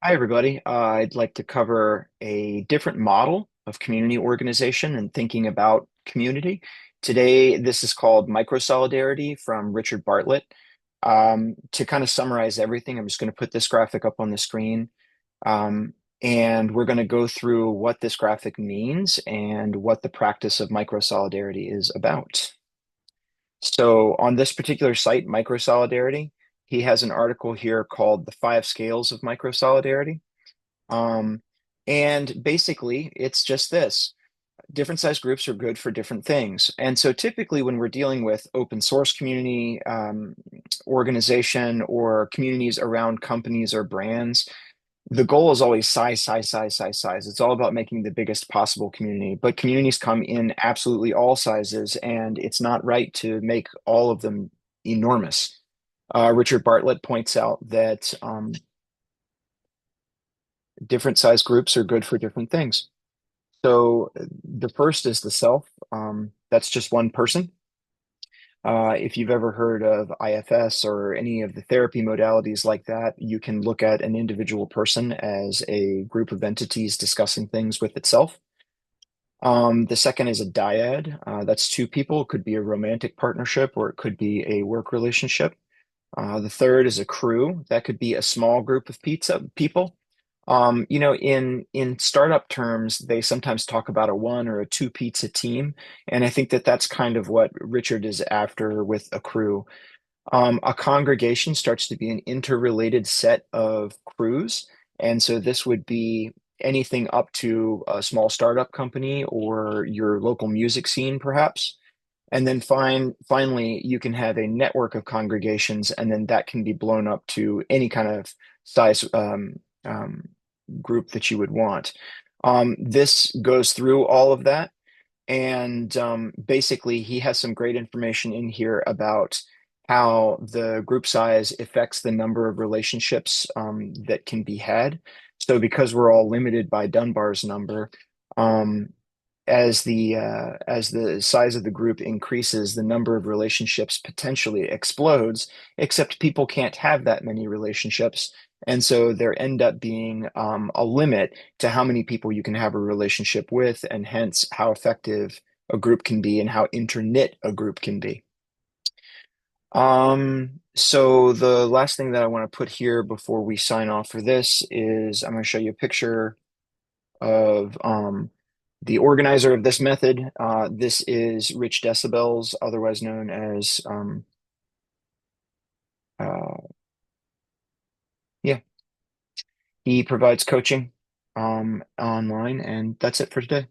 Hi, everybody. I'd like to cover a different model of community organization and thinking about community. Today, this is called Microsolidarity from Richard Bartlett. To kind of summarize everything, I'm just going to put this graphic up on the screen. Um, and we're going to go through what this graphic means and what the practice of microsolidarity is about. So on this particular site, Microsolidarity, he has an article here called The Five Scales of Microsolidarity. Um, and basically, it's just this. Different size groups are good for different things. And so typically when we're dealing with open source community organization or communities around companies or brands, the goal is always size, size, size, size, size. It's all about making the biggest possible community. But communities come in absolutely all sizes, and it's not right to make all of them enormous. Richard Bartlett points out that different size groups are good for different things. So the first is the self. That's just one person. If you've ever heard of IFS or any of the therapy modalities like that, you can look at an individual person as a group of entities discussing things with itself. The second is a dyad. That's two people. It could be a romantic partnership or it could be a work relationship. The third is a crew. That could be a small group of pizza people. In startup terms, they sometimes talk about a one or a two pizza team, and I think that that's kind of what Richard is after with a crew. A congregation starts to be an interrelated set of crews, and so this would be anything up to a small startup company or your local music scene, perhaps. And then finally, you can have a network of congregations, and then that can be blown up to any kind of size group that you would want. This goes through all of that, and basically, he has some great information in here about how the group size affects the number of relationships that can be had. So, because we're all limited by Dunbar's number, um, as the size of the group increases, the number of relationships potentially explodes, except people can't have that many relationships. And so there end up being a limit to how many people you can have a relationship with, and hence how effective a group can be and how interknit a group can be. So the last thing that I want to put here before we sign off for this is I'm going to show you a picture of the organizer of this method. This is Rich Decibels, otherwise known as uh, yeah, he provides coaching online, and that's it for today.